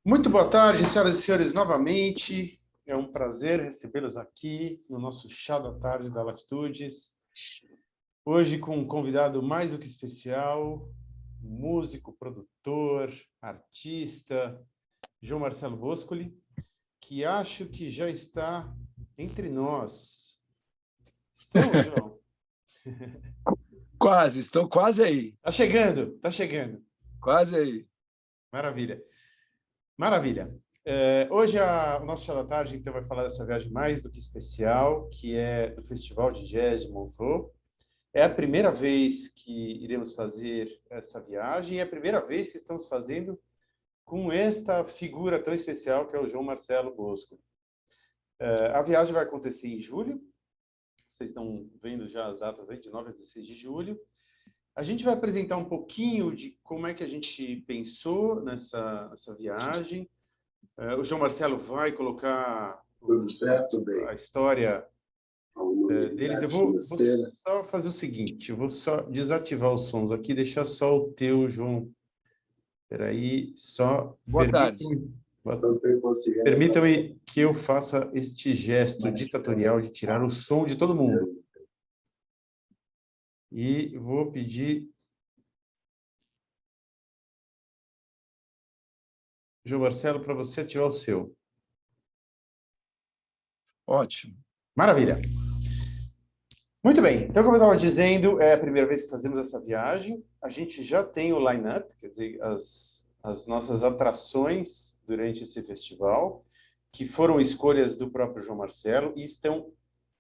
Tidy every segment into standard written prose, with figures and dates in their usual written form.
Muito boa tarde, senhoras e senhores, novamente. É um prazer recebê-los aqui no nosso chá da tarde da Latitudes. Hoje com um convidado mais do que especial, músico, produtor, artista, João Marcelo Boscoli, que acho que já está entre nós. Estou, João? Quase, estou quase aí. Tá chegando, tá chegando. Quase aí. Maravilha. Maravilha. Hoje o nosso Chá da Tarde então vai falar dessa viagem mais do que especial, que é do Festival de Jazz de Montreux. É a primeira vez que iremos fazer essa viagem, é a primeira vez que estamos fazendo com esta figura tão especial que é o João Marcelo Bosco. A viagem vai acontecer em julho, vocês estão vendo já as datas aí, de 9 a 16 de julho. A gente vai apresentar um pouquinho de como é que a gente pensou nessa viagem. O João Marcelo vai colocar Tudo certo, bem. a história deles. Eu vou só fazer o seguinte, eu vou só desativar os sons aqui, deixar só o teu, João. Espera aí, só Boa tarde. Permitam-me que eu faça este gesto ditatorial de tirar o som de todo mundo. E vou pedir... João Marcelo, para você ativar o seu. Ótimo. Maravilha. Muito bem. Então, como eu estava dizendo, é a primeira vez que fazemos essa viagem. A gente já tem o line-up, quer dizer, as nossas atrações durante esse festival, que foram escolhas do próprio João Marcelo e estão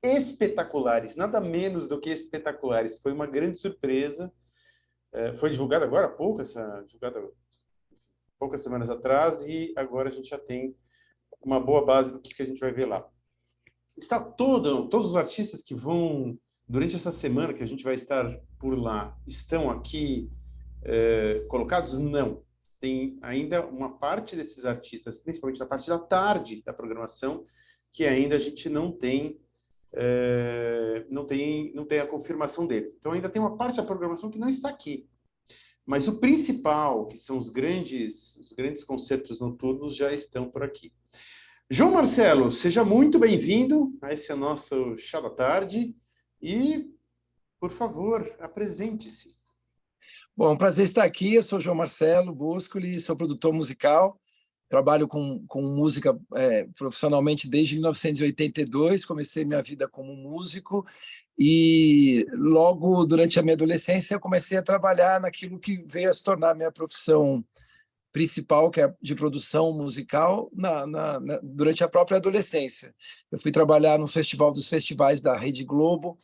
espetaculares, nada menos do que espetaculares. Foi uma grande surpresa. Foi divulgada agora há pouco, divulgada poucas semanas atrás, e agora a gente já tem uma boa base do que a gente vai ver lá. Todos os artistas que vão, durante essa semana que a gente vai estar por lá, estão aqui colocados? Não. Tem ainda uma parte desses artistas, principalmente na parte da tarde da programação, que ainda a gente não tem a confirmação deles. Então ainda tem uma parte da programação que não está aqui. Mas o principal, que são os grandes concertos noturnos, já estão por aqui. João Marcelo, seja muito bem-vindo a esse nosso Chá da Tarde e, por favor, apresente-se. Bom, prazer estar aqui. Eu sou João Marcelo Boscoli, sou produtor musical, trabalho com música profissionalmente desde 1982, comecei minha vida como músico e logo durante a minha adolescência eu comecei a trabalhar naquilo que veio a se tornar minha profissão principal, que é de produção musical, durante a própria adolescência. Eu fui trabalhar no Festival dos Festivais da Rede Globo,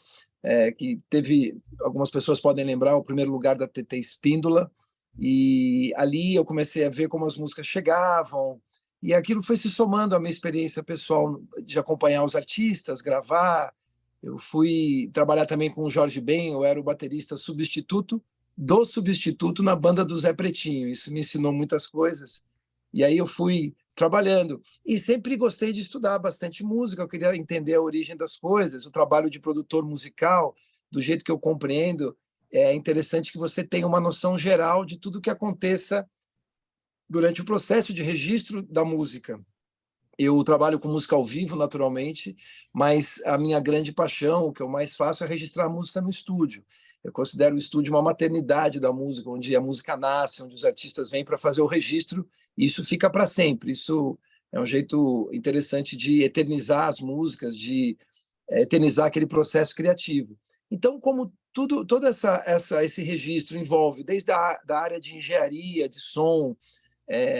que teve, algumas pessoas podem lembrar, o primeiro lugar da TT Espíndola, e ali eu comecei a ver como as músicas chegavam, e aquilo foi se somando à minha experiência pessoal de acompanhar os artistas, gravar. Eu fui trabalhar também com o Jorge Ben, eu era o baterista substituto do substituto na banda do Zé Pretinho. Isso me ensinou muitas coisas. E aí eu fui trabalhando. E sempre gostei de estudar bastante música, eu queria entender a origem das coisas. O trabalho de produtor musical, do jeito que eu compreendo, é interessante que você tenha uma noção geral de tudo que aconteça durante o processo de registro da música. Eu trabalho com música ao vivo, naturalmente, mas a minha grande paixão, o que eu mais faço, é registrar a música no estúdio. Eu considero o estúdio uma maternidade da música, onde a música nasce, onde os artistas vêm para fazer o registro, e isso fica para sempre. Isso é um jeito interessante de eternizar as músicas, de eternizar aquele processo criativo. Então, como todo esse registro envolve desde da área de engenharia, de som,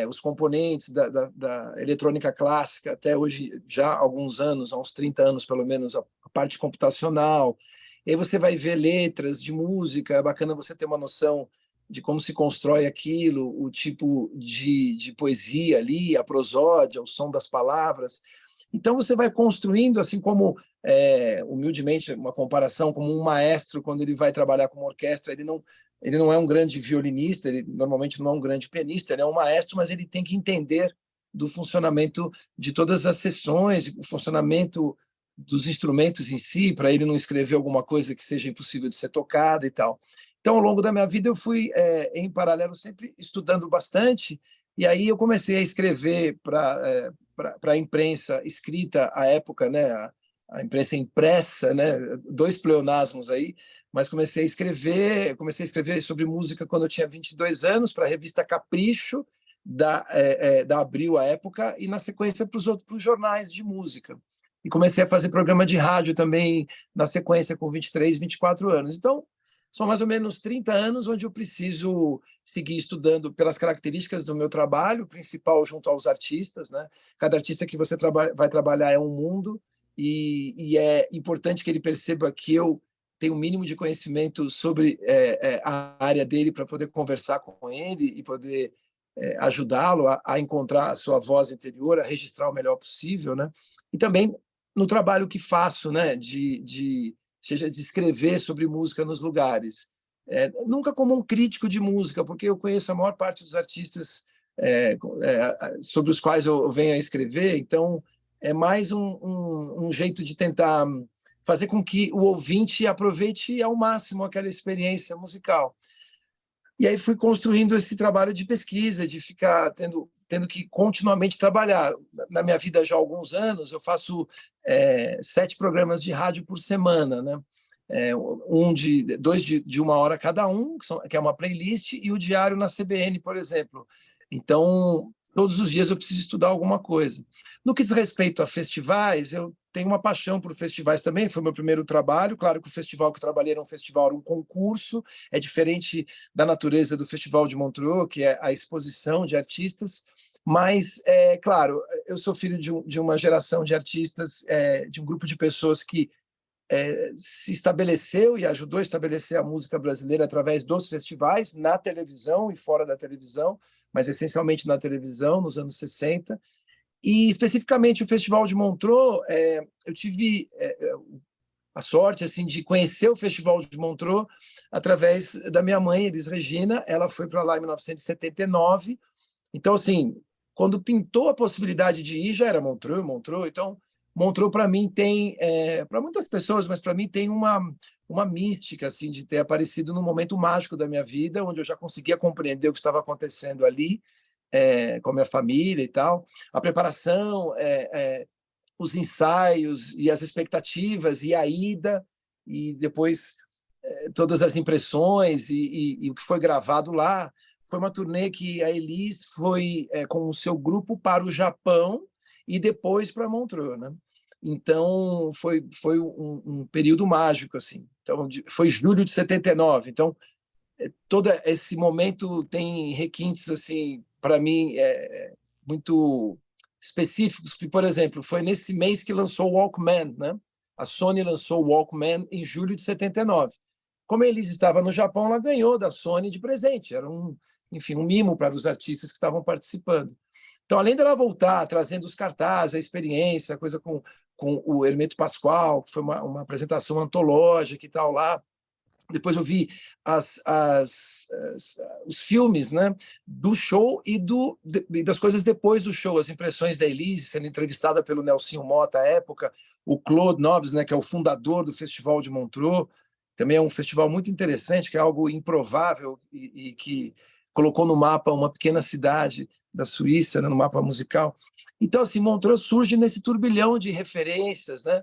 os componentes da eletrônica clássica, até hoje, já há alguns anos, há uns 30 anos pelo menos, a parte computacional. E aí você vai ver letras de música, é bacana você ter uma noção de como se constrói aquilo, o tipo de poesia ali, a prosódia, o som das palavras. Então você vai construindo, assim como, humildemente, uma comparação, como um maestro, quando ele vai trabalhar com uma orquestra, ele não é um grande violinista, ele normalmente não é um grande pianista, ele é um maestro, mas ele tem que entender do funcionamento de todas as sessões, o funcionamento dos instrumentos em si, para ele não escrever alguma coisa que seja impossível de ser tocada e tal. Então, ao longo da minha vida, eu fui, em paralelo, sempre estudando bastante E aí eu comecei a escrever para a imprensa escrita à época, né, a imprensa impressa, né, dois pleonasmos aí, mas comecei a escrever sobre música quando eu tinha 22 anos para a revista Capricho da Abril à época e na sequência para os jornais de música. E comecei a fazer programa de rádio também na sequência com 23, 24 anos. Então, são mais ou menos 30 anos onde eu preciso seguir estudando pelas características do meu trabalho, principal junto aos artistas, né? Cada artista que você vai trabalhar é um mundo e é importante que ele perceba que eu tenho o um mínimo de conhecimento sobre a área dele para poder conversar com ele e poder ajudá-lo a encontrar a sua voz interior, a registrar o melhor possível, né? E também no trabalho que faço, né? Seja de escrever sobre música nos lugares. Nunca como um crítico de música, porque eu conheço a maior parte dos artistas sobre os quais eu venho a escrever, então é mais um jeito de tentar fazer com que o ouvinte aproveite ao máximo aquela experiência musical. E aí fui construindo esse trabalho de pesquisa, de ficar tendo que continuamente trabalhar. Na minha vida já há alguns anos, eu faço 7 programas de rádio por semana, né? Dois de 1 hora cada um, que é uma playlist, e o diário na CBN, por exemplo. Então, todos os dias eu preciso estudar alguma coisa. No que diz respeito a festivais, eu tenho uma paixão por festivais também, foi meu primeiro trabalho. Claro que o festival que eu trabalhei era um festival, era um concurso, é diferente da natureza do Festival de Montreux, que é a exposição de artistas, mas, claro, eu sou filho de uma geração de artistas, de um grupo de pessoas que se estabeleceu e ajudou a estabelecer a música brasileira através dos festivais, na televisão e fora da televisão, mas essencialmente na televisão, nos anos 60. E, especificamente, o Festival de Montreux, eu tive a sorte assim de conhecer o Festival de Montreux através da minha mãe, Elis Regina. Ela foi para lá em 1979. Então, assim, quando pintou a possibilidade de ir, já era Montreux. Então, Montreux, para mim, tem... para muitas pessoas, mas para mim tem uma mística assim, de ter aparecido num momento mágico da minha vida, onde eu já conseguia compreender o que estava acontecendo ali, com a minha família e tal. A preparação, os ensaios e as expectativas e a ida, e depois todas as impressões e o que foi gravado lá. Foi uma turnê que a Elis foi com o seu grupo para o Japão e depois para Montreux, né? Então foi um período mágico assim. Então foi julho de 79. Então todo esse momento tem requintes assim para mim muito específicos, que, por exemplo, foi nesse mês que lançou o Walkman, né? A Sony lançou o Walkman em julho de 79. Como a Elis estava no Japão, ela ganhou da Sony de presente. Era enfim, um mimo para os artistas que estavam participando. Então, além dela voltar, trazendo os cartazes, a experiência, a coisa com o Hermeto Pascoal, que foi uma apresentação antológica e tal lá. Depois eu vi os filmes, né, do show e das coisas depois do show, as impressões da Elise sendo entrevistada pelo Nelsinho Motta à época, o Claude Nobs, né, que é o fundador do Festival de Montreux, também é um festival muito interessante, que é algo improvável e que colocou no mapa uma pequena cidade da Suíça, né, no mapa musical. Então, assim, Montreux surge nesse turbilhão de referências, né,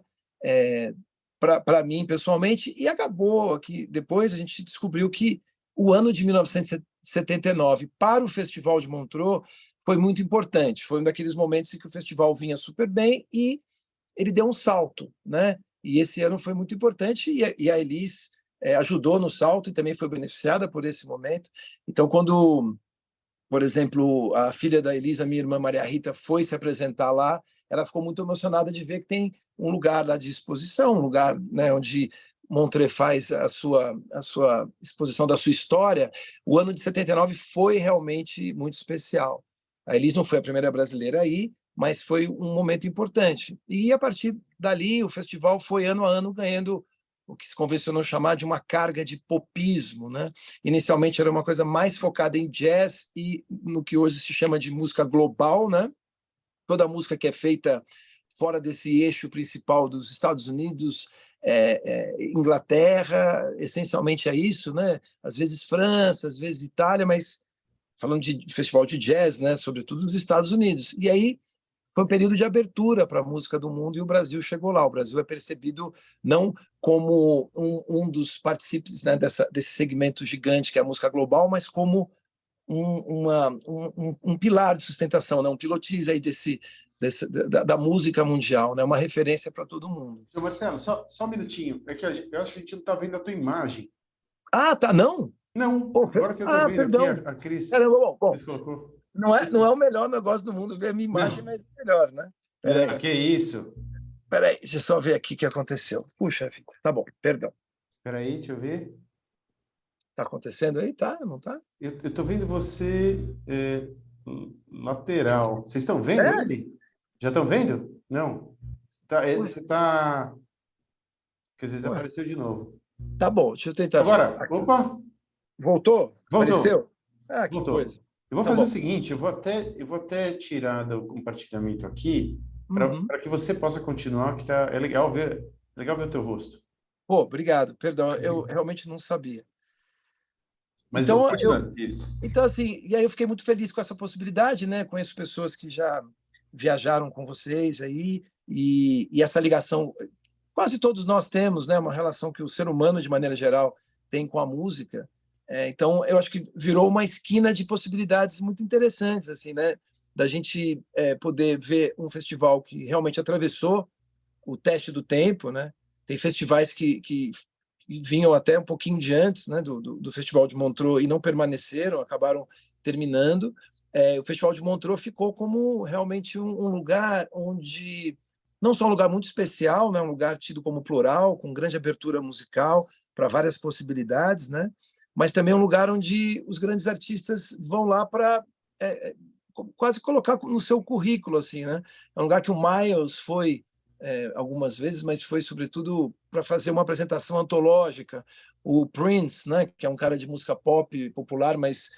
para mim pessoalmente, e acabou que depois a gente descobriu que o ano de 1979 para o Festival de Montreux foi muito importante. Foi um daqueles momentos em que o festival vinha super bem e ele deu um salto, né? E esse ano foi muito importante e a Elis ajudou no salto e também foi beneficiada por esse momento. Então, quando, por exemplo, a filha da Elisa, minha irmã Maria Rita, foi se apresentar lá, ela ficou muito emocionada de ver que tem um lugar lá de exposição, um lugar, né, onde Montreux faz a sua exposição da sua história. O ano de 79 foi realmente muito especial. A Elis não foi a primeira brasileira aí, mas foi um momento importante. E, a partir dali, o festival foi, ano a ano, ganhando o que se convencionou chamar de uma carga de popismo, né? Inicialmente era uma coisa mais focada em jazz e no que hoje se chama de música global, né? Toda a música que é feita fora desse eixo principal dos Estados Unidos, Inglaterra, essencialmente é isso, né? Às vezes França, às vezes Itália, mas falando de festival de jazz, né, sobretudo nos Estados Unidos. E aí foi um período de abertura para a música do mundo e o Brasil chegou lá. O Brasil é percebido não como um dos participantes, né, desse segmento gigante que é a música global, mas como um pilar de sustentação, né, um pilotis aí da música mundial, né, uma referência para todo mundo. Seu Marcelo, só um minutinho. É que eu acho que a gente não está vendo a tua imagem. Ah, tá, não? Não, Oh, agora que eu estou vendo aqui, perdão. a Cris, Caramba, bom, colocou. não é o melhor negócio do mundo ver a minha imagem, Não, mas é melhor, né? não, que isso. Peraí, deixa eu só ver aqui o que aconteceu. Puxa vida, tá bom, perdão. Peraí, deixa eu ver. Tá acontecendo aí? Tá, não tá? Eu estou vendo você lateral. Vocês estão vendo ele? Já estão vendo? Não. Você tá... Quer dizer, Ué, desapareceu de novo. tá bom, deixa eu tentar ver. Agora, opa, Voltou? voltou. Apareceu? Ah, que Voltou. coisa. Eu vou Tá fazer o bom. seguinte, eu vou até tirar do compartilhamento aqui Uhum. para que você possa continuar, que é legal ver o teu rosto. Pô, obrigado, perdão, eu realmente não sabia. Mas eu Então, continuando, isso. então, assim, e aí eu fiquei muito feliz com essa possibilidade, né? Conheço pessoas que já viajaram com vocês aí, e essa ligação, quase todos nós temos, né? Uma relação que o ser humano, de maneira geral, tem com a música. Então, eu acho que virou uma esquina de possibilidades muito interessantes, assim, né? Da gente poder ver um festival que realmente atravessou o teste do tempo, né? Tem festivais que vinham até um pouquinho de antes, né, do Festival de Montreux e não permaneceram, acabaram terminando. O Festival de Montreux ficou como realmente um lugar onde não só um lugar muito especial, né, um lugar tido como plural, com grande abertura musical para várias possibilidades, né, mas também um lugar onde os grandes artistas vão lá para quase colocar no seu currículo, assim, né? É um lugar que o Miles foi algumas vezes, mas foi sobretudo para fazer uma apresentação antológica. O Prince, né, que é um cara de música pop popular, mas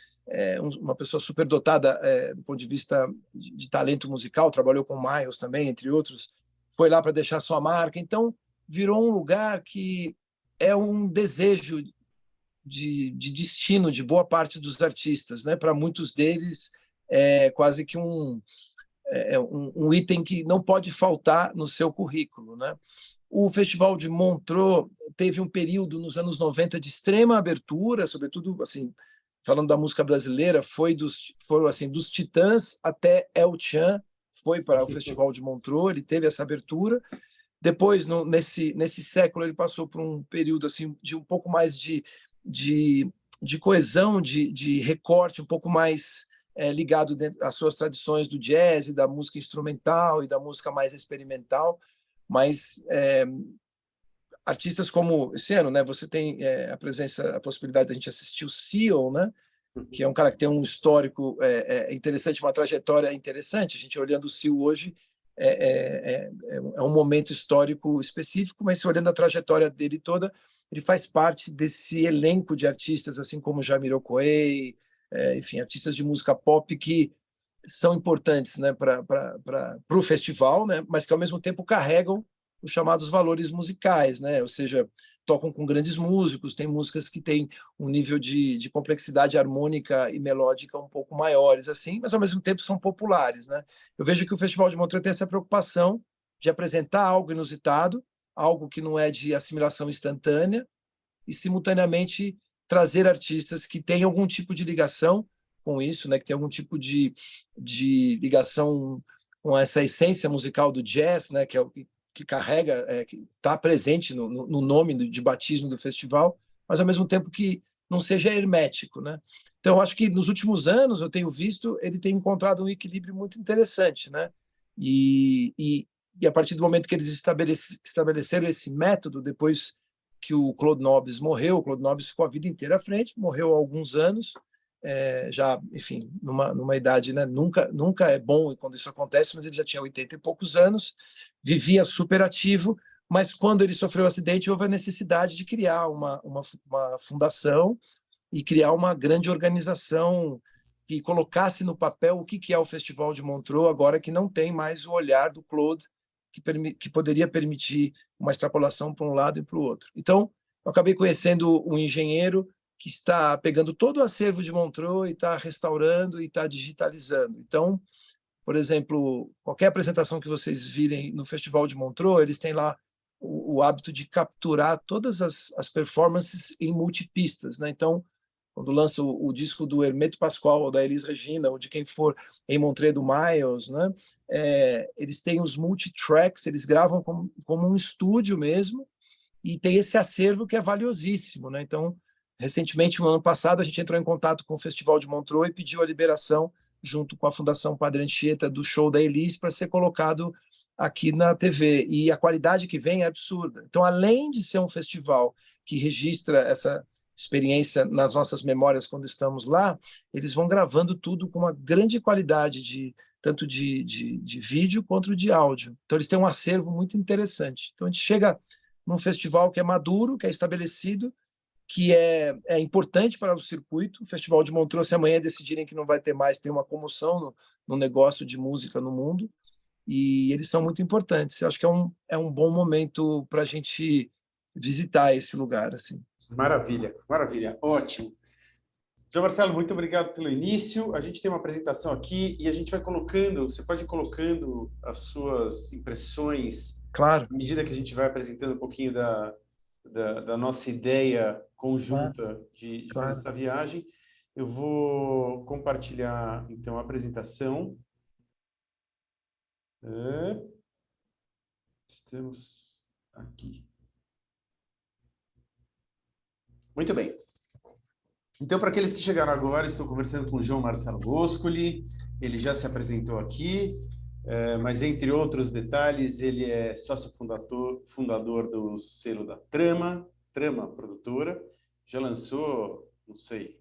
uma pessoa super dotada do ponto de vista de talento musical, trabalhou com Miles também, entre outros, foi lá para deixar sua marca. Então, virou um lugar que é um desejo de destino de boa parte dos artistas, né? Para muitos deles, é quase que um item que não pode faltar no seu currículo, né? O Festival de Montreux teve um período nos anos 90 de extrema abertura, sobretudo assim, falando da música brasileira, foram assim dos Titãs até El Chan foi para o Festival de Montreux, ele teve essa abertura. Depois, nesse século, ele passou por um período assim de um pouco mais de, de coesão, de recorte, um pouco mais ligado às suas tradições do jazz, da música instrumental e da música mais experimental, mas artistas como esse ano, né? Você tem a possibilidade de a gente assistir o Seal, né? Que é um cara que tem um histórico interessante, uma trajetória interessante. A gente olhando o Seal hoje é um momento histórico específico, mas se olhando a trajetória dele toda, ele faz parte desse elenco de artistas, assim como Jamiroquai, enfim, artistas de música pop que são importantes, né, para o festival, né, mas que ao mesmo tempo carregam os chamados valores musicais, né, ou seja, tocam com grandes músicos, tem músicas que têm um nível de complexidade harmônica e melódica um pouco maiores, assim, mas ao mesmo tempo são populares, né. Eu vejo que o Festival de Montreux tem essa preocupação de apresentar algo inusitado, algo que não é de assimilação instantânea, e simultaneamente trazer artistas que têm algum tipo de ligação com isso, né, que tem algum tipo de ligação com essa essência musical do jazz, né, que é o que carrega, que está presente no nome de batismo do festival, mas ao mesmo tempo que não seja hermético, né? Então, eu acho que nos últimos anos eu tenho visto ele tem encontrado um equilíbrio muito interessante, né? E a partir do momento que eles estabeleceram esse método, depois que o Claude Nobis morreu, o Claude Nobis ficou a vida inteira à frente, morreu há alguns anos, já, enfim, numa idade, né? Nunca é bom quando isso acontece, mas ele já tinha 80 e poucos anos, vivia super ativo, mas quando ele sofreu o acidente, houve a necessidade de criar uma fundação e criar uma grande organização que colocasse no papel o que é o Festival de Montreux, agora que não tem mais o olhar do Claude, que poderia permitir uma extrapolação para um lado e para o outro. Então, eu acabei conhecendo um engenheiro que está pegando todo o acervo de Montreux e está restaurando e está digitalizando. Então, por exemplo, qualquer apresentação que vocês virem no Festival de Montreux, eles têm lá o hábito de capturar todas as performances em multipistas, né? Então, quando lança o disco do Hermeto Pascoal, ou da Elis Regina, ou de quem for em Montreux do Miles, né? Eles têm os multitracks, eles gravam como um estúdio mesmo, e tem esse acervo que é valiosíssimo, né? Então, recentemente, no ano passado, a gente entrou em contato com o Festival de Montreux e pediu a liberação, junto com a Fundação Padre Anchieta, do show da Elis, para ser colocado aqui na TV. E a qualidade que vem é absurda. Então, além de ser um festival que registra essa experiência nas nossas memórias quando estamos lá, eles vão gravando tudo com uma grande qualidade, tanto de vídeo quanto de áudio. Então, eles têm um acervo muito interessante. Então, a gente chega num festival que é maduro, que é estabelecido, que é importante para o circuito. O Festival de Montreux, se amanhã decidirem que não vai ter mais, tem uma comoção no negócio de música no mundo, e eles são muito importantes. Eu acho que é um bom momento para a gente visitar esse lugar. Assim. Maravilha, maravilha, ótimo. João Marcelo, muito obrigado pelo início. A gente tem uma apresentação aqui e a gente vai colocando, você pode ir colocando as suas impressões, claro, à medida que a gente vai apresentando um pouquinho da nossa ideia conjunta de fazer essa viagem. Eu vou compartilhar, então, a apresentação. Estamos aqui. Muito bem. Então, para aqueles que chegaram agora, estou conversando com o João Marcelo Boscoli. Ele já se apresentou aqui, mas, entre outros detalhes, ele é sócio-fundador do selo da Trama Produtora. Já lançou, não sei,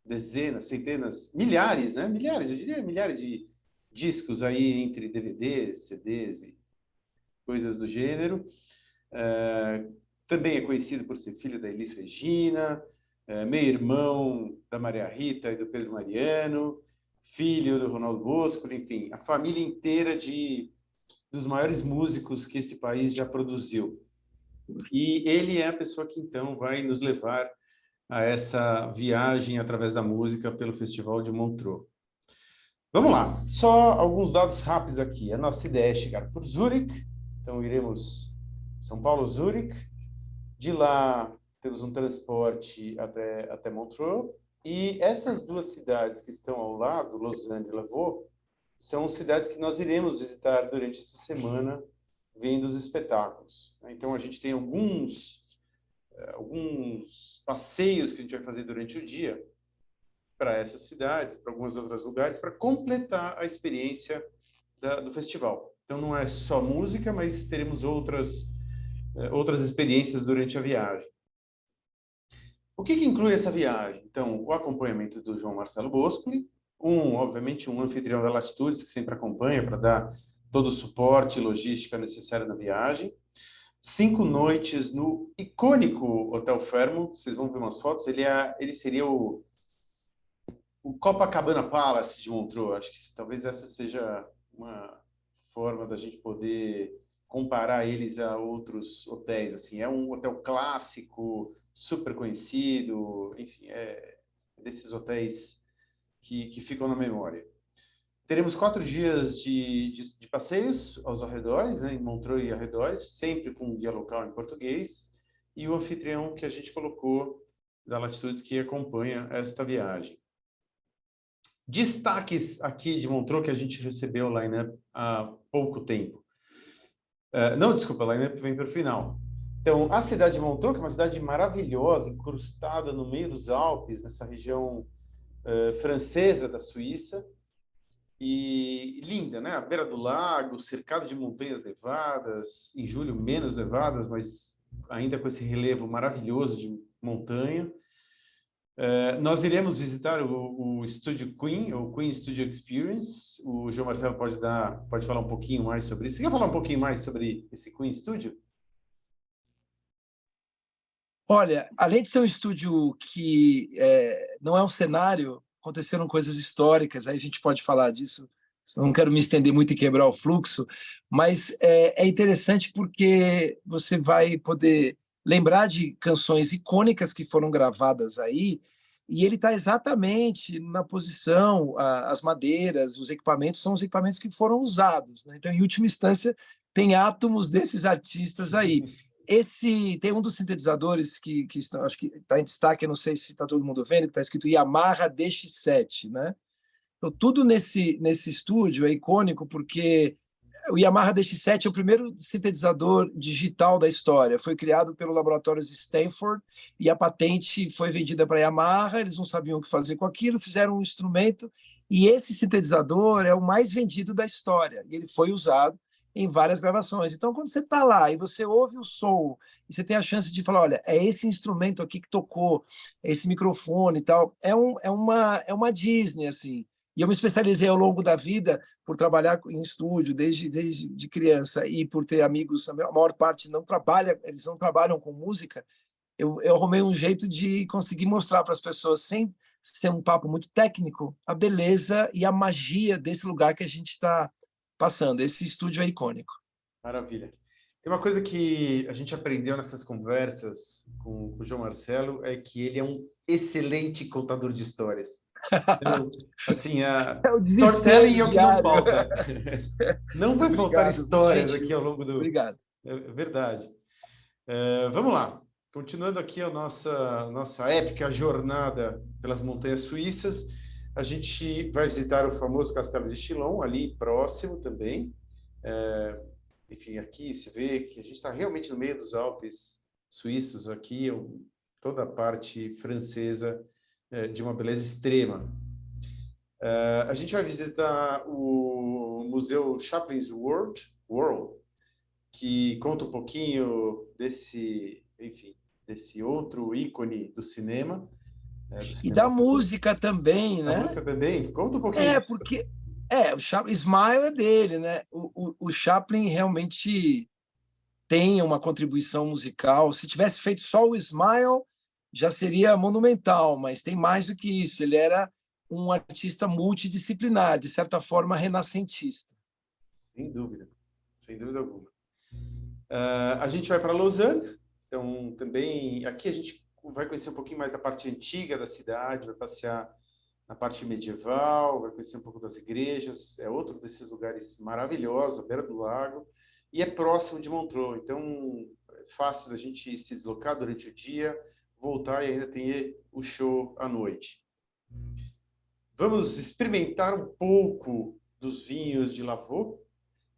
dezenas, centenas, milhares, né? Milhares, eu diria milhares de discos aí entre DVDs, CDs e coisas do gênero. Também é conhecido por ser filho da Elis Regina, meio-irmão da Maria Rita e do Pedro Mariano, filho do Ronaldo Bosco, enfim, a família inteira dos maiores músicos que esse país já produziu. E ele é a pessoa que, então, vai nos levar a essa viagem através da música pelo Festival de Montreux. Vamos lá, só alguns dados rápidos aqui. A nossa ideia é chegar por Zurique, então iremos São Paulo, Zurique. De lá, temos um transporte até Montreux. E essas duas cidades que estão ao lado, Lausanne e Lavaux, são cidades que nós iremos visitar durante essa semana, vendo os espetáculos. Então, a gente tem alguns passeios que a gente vai fazer durante o dia para essas cidades, para alguns outros lugares, para completar a experiência do festival. Então, não é só música, mas teremos outras experiências durante a viagem. O que inclui essa viagem? Então, o acompanhamento do João Marcelo Boscoli, obviamente, um anfitrião da Latitudes, que sempre acompanha para dar todo o suporte e logística necessária na viagem. 5 noites no icônico Hotel Fermo, vocês vão ver umas fotos, ele seria o Copacabana Palace de Montreux. Acho que talvez essa seja uma forma da gente poder comparar eles a outros hotéis. Assim, é um hotel clássico, super conhecido, enfim, é desses hotéis que ficam na memória. Teremos 4 dias de passeios aos arredores, né, em Montreux e arredores, sempre com guia local em português, e o anfitrião que a gente colocou da Latitudes que acompanha esta viagem. Destaques aqui de Montreux que a gente recebeu o line-up há pouco tempo. Não, desculpa, o line-up vem para o final. Então, a cidade de Montreux, que é uma cidade maravilhosa, incrustada no meio dos Alpes, nessa região francesa da Suíça, e linda, né? À beira do lago, cercado de montanhas nevadas, em julho menos nevadas, mas ainda com esse relevo maravilhoso de montanha. Nós iremos visitar o Estúdio Queen, o Queen Studio Experience. O João Marcelo pode falar um pouquinho mais sobre isso. Você quer falar um pouquinho mais sobre esse Queen Studio? Olha, além de ser um estúdio que não é um cenário, aconteceram coisas históricas, aí a gente pode falar disso, não quero me estender muito e quebrar o fluxo, mas é interessante porque você vai poder lembrar de canções icônicas que foram gravadas aí, e ele está exatamente na posição, as madeiras, os equipamentos são os equipamentos que foram usados, né? Então, em última instância, tem átomos desses artistas aí. Esse tem um dos sintetizadores que estão, acho que está em destaque, eu não sei se está todo mundo vendo, que está escrito Yamaha DX7, né? Então, tudo nesse estúdio é icônico porque o Yamaha DX7 é o primeiro sintetizador digital da história. Foi criado pelo laboratório de Stanford e a patente foi vendida para a Yamaha. Eles não sabiam o que fazer com aquilo, fizeram um instrumento e esse sintetizador é o mais vendido da história. E ele foi usado em várias gravações. Então, quando você está lá e você ouve o som e você tem a chance de falar, olha, é esse instrumento aqui que tocou, é esse microfone e tal, é uma Disney, assim. E eu me especializei ao longo da vida por trabalhar em estúdio desde de criança e por ter amigos, a maior parte não trabalha, eles não trabalham com música, eu arrumei um jeito de conseguir mostrar para as pessoas, sem ser um papo muito técnico, a beleza e a magia desse lugar que a gente está passando. Esse estúdio é icônico. Maravilha. Tem uma coisa que a gente aprendeu nessas conversas com o João Marcelo, é que ele é um excelente contador de histórias. Então, assim, É o storytelling desespero é o que não diário. falta. Não vai faltar Obrigado, histórias aqui gentil. ao longo do... Obrigado. É verdade. Vamos lá. Continuando aqui a nossa épica jornada pelas montanhas suíças, a gente vai visitar o famoso Castelo de Chillon, ali próximo também. Enfim, aqui se vê que a gente está realmente no meio dos Alpes suíços, aqui toda a parte francesa de uma beleza extrema. A gente vai visitar o Museu Chaplin's World, que conta um pouquinho desse outro ícone do cinema. Do E cinema da puro. música também, A né? música também? Conta um pouquinho disso. Porque o Chaplin, Smile é dele, né? O Chaplin realmente tem uma contribuição musical. Se tivesse feito só o Smile, já seria monumental, mas tem mais do que isso. Ele era um artista multidisciplinar, de certa forma renascentista. Sem dúvida alguma. A gente vai para Lausanne, então também aqui a gente vai conhecer um pouquinho mais da parte antiga da cidade, vai passear na parte medieval, vai conhecer um pouco das igrejas, é outro desses lugares maravilhosos, à beira do lago, e é próximo de Montreux, então é fácil da gente se deslocar durante o dia, voltar e ainda ter o show à noite. Vamos experimentar um pouco dos vinhos de Lavaux,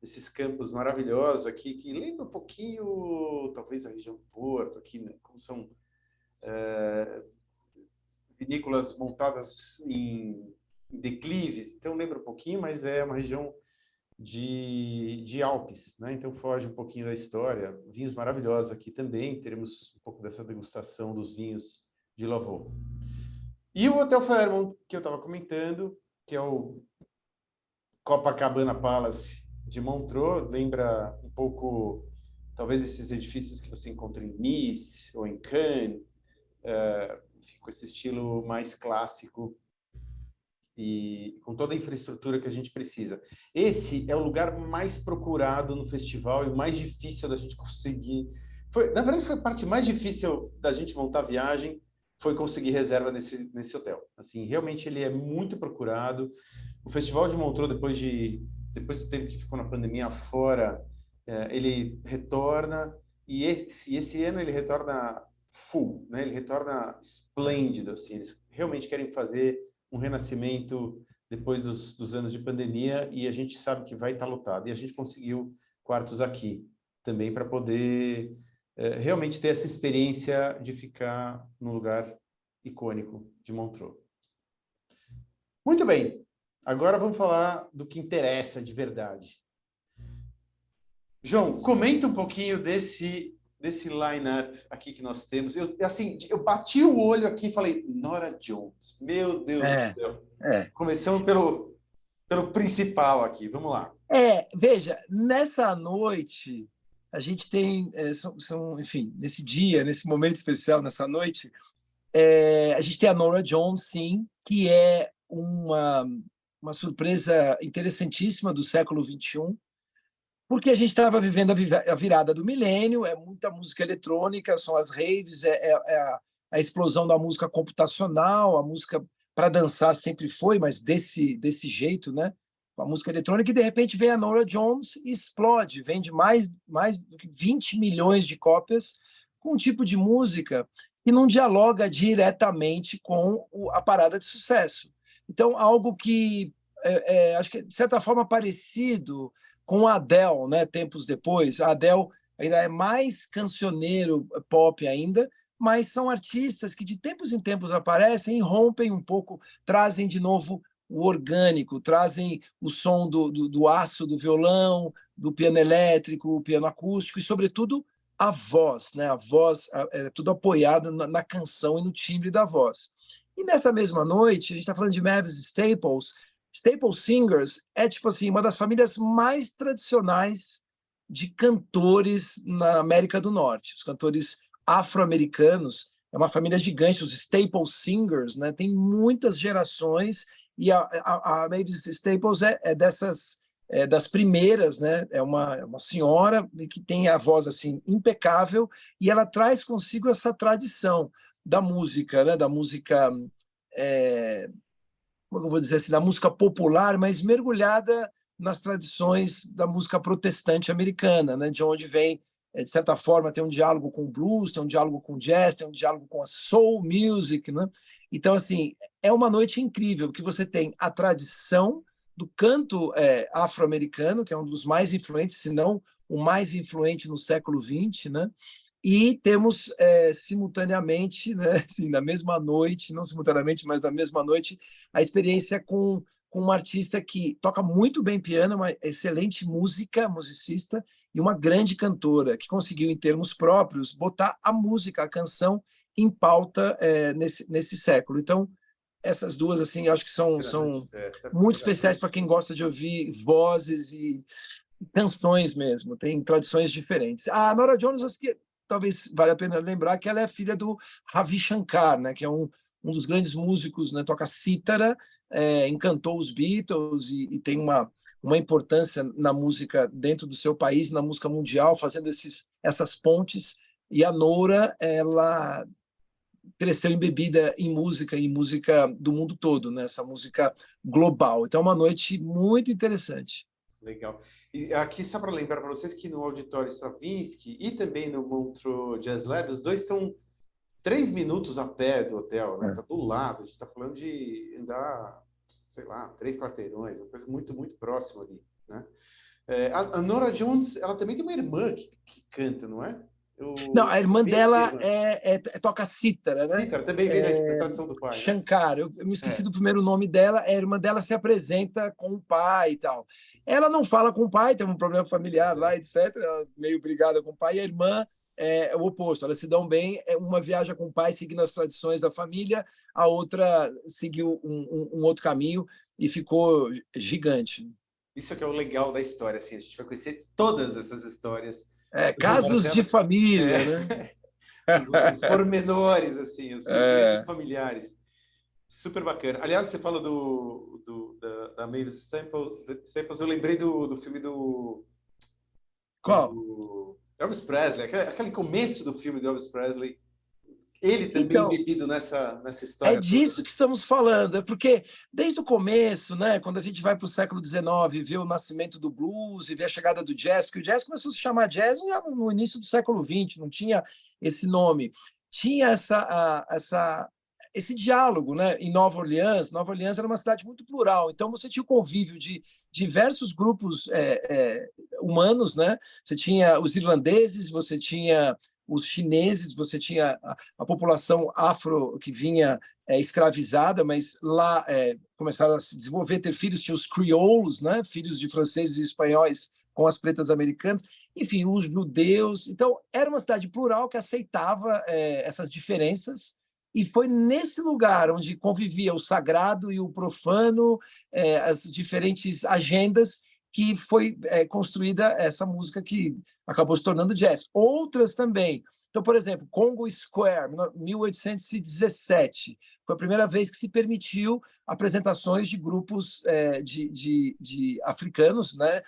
esses campos maravilhosos aqui, que lembra um pouquinho, talvez, a região do Porto, aqui, né? Como são vinícolas montadas em declives, então lembra um pouquinho, mas é uma região de Alpes, né? Então foge um pouquinho da história. Vinhos maravilhosos aqui também, teremos um pouco dessa degustação dos vinhos de Lavaux. E o Hotel Fairmont, que eu estava comentando, que é o Copacabana Palace de Montreux, lembra um pouco, talvez, esses edifícios que você encontra em Nice ou em Cannes, com esse estilo mais clássico e com toda a infraestrutura que a gente precisa. Esse é o lugar mais procurado no festival e o mais difícil da gente conseguir. Na verdade, foi a parte mais difícil da gente montar a viagem, foi conseguir reserva nesse hotel. Assim, realmente ele é muito procurado. O Festival de Montreux, depois do tempo que ficou na pandemia fora, ele retorna, e esse ano ele retorna full, né? Ele retorna esplêndido, assim. Eles realmente querem fazer um renascimento depois dos anos de pandemia, e a gente sabe que vai estar lotado. E a gente conseguiu quartos aqui também para poder realmente ter essa experiência de ficar num lugar icônico de Montreux. Muito bem. Agora vamos falar do que interessa de verdade. João, comenta um pouquinho desse line-up aqui que nós temos. Eu bati o olho aqui e falei, Norah Jones, meu Deus do céu. Começamos pelo principal aqui, vamos lá. Veja, nessa noite, a gente tem, enfim, nesse dia, nesse momento especial, nessa noite, a gente tem a Norah Jones, sim, que é uma surpresa interessantíssima do século XXI. porque a gente estava vivendo a virada do milênio, é muita música eletrônica, são as raves, a explosão da música computacional, a música para dançar sempre foi, mas desse jeito, né? Com a música eletrônica, e de repente vem a Norah Jones e explode, vende mais do que 20 milhões de cópias com um tipo de música que não dialoga diretamente com a parada de sucesso. Então, algo que acho que de certa forma parecido com a Adele, né, tempos depois. A Adele ainda é mais cancioneiro pop ainda, mas são artistas que de tempos em tempos aparecem e rompem um pouco, trazem de novo o orgânico, trazem o som do aço, do violão, do piano elétrico, o piano acústico e, sobretudo, a voz, né? A voz é tudo apoiado na canção e no timbre da voz. E nessa mesma noite, a gente está falando de Mavis Staples. Staples Singers é tipo assim uma das famílias mais tradicionais de cantores na América do Norte. Os cantores afro-americanos é uma família gigante. Os Staples Singers, né? Tem muitas gerações e a Mavis Staples dessas das primeiras, né? É uma senhora que tem a voz assim impecável e ela traz consigo essa tradição da música, né? Da música como eu vou dizer assim, da música popular, mas mergulhada nas tradições da música protestante americana, né? De onde vem, de certa forma, tem um diálogo com o blues, tem um diálogo com o jazz, tem um diálogo com a soul music, né? Então, assim, é uma noite incrível, que você tem a tradição do canto afro-americano, que é um dos mais influentes, se não o mais influente no século XX, né? E temos simultaneamente, né, assim, na mesma noite, não simultaneamente, mas na mesma noite, a experiência com uma artista que toca muito bem piano, uma excelente musicista e uma grande cantora, que conseguiu, em termos próprios, botar a música, a canção, em pauta nesse século. Então, essas duas, assim, acho que são muito especiais para quem gosta de ouvir vozes e canções mesmo, tem tradições diferentes. A Nora Jones, acho que talvez valha a pena lembrar que ela é filha do Ravi Shankar, né, que é um dos grandes músicos, né, toca cítara, encantou os Beatles e tem uma importância na música dentro do seu país, na música mundial, fazendo essas pontes. E a Nora, ela cresceu embebida em música do mundo todo, né, essa música global. Então, é uma noite muito interessante. Legal. E aqui, só para lembrar para vocês que no Auditório Stravinsky e também no Montreux Jazz Lab, os dois estão 3 minutos a pé do hotel, né? Tá do lado. A gente está falando de andar, sei lá, 3 quarteirões, uma coisa muito, muito próxima ali, né? A Norah Jones, ela também tem uma irmã que canta, não é? Não, a irmã dela irmã. toca cítara, né? Cítara, também vem da tradição do pai, né? Shankar, eu me esqueci do primeiro nome dela, a irmã dela se apresenta com o pai e tal. Ela não fala com o pai, tem um problema familiar lá, etc. Ela meio brigada com o pai, e a irmã é o oposto, elas se dão bem, uma viaja com o pai seguindo as tradições da família, a outra seguiu um outro caminho e ficou gigante. Isso é que é o legal da história, assim, a gente vai conhecer todas essas histórias do João Casos de Marcelo, família, né? os pormenores, assim, os segredos É. familiares. Super bacana. Aliás, você fala da Mavis Staples, eu lembrei do filme Qual? do Elvis Presley, aquele começo do filme do Elvis Presley, ele também Então, embebido nessa é história toda, disso né? que estamos falando, é porque desde o começo, né, quando a gente vai para o século XIX, vê o nascimento do blues e vê a chegada do jazz, porque o jazz começou a se chamar jazz já no início do século XX, não tinha esse nome. Tinha esse diálogo, né, em Nova Orleans. Nova Orleans era uma cidade muito plural, então você tinha o convívio de diversos grupos humanos, né? Você tinha os irlandeses, você tinha os chineses, você tinha a população afro que vinha escravizada, mas lá começaram a se desenvolver, ter filhos, tinha os crioulos, né? Filhos de franceses e espanhóis com as pretas americanas, enfim, os judeus. Então, era uma cidade plural que aceitava essas diferenças, e foi nesse lugar onde convivia o sagrado e o profano, as diferentes agendas, que foi construída essa música que acabou se tornando jazz. Outras também Então, por exemplo, Congo Square, 1817, foi a primeira vez que se permitiu apresentações de grupos de africanos, né,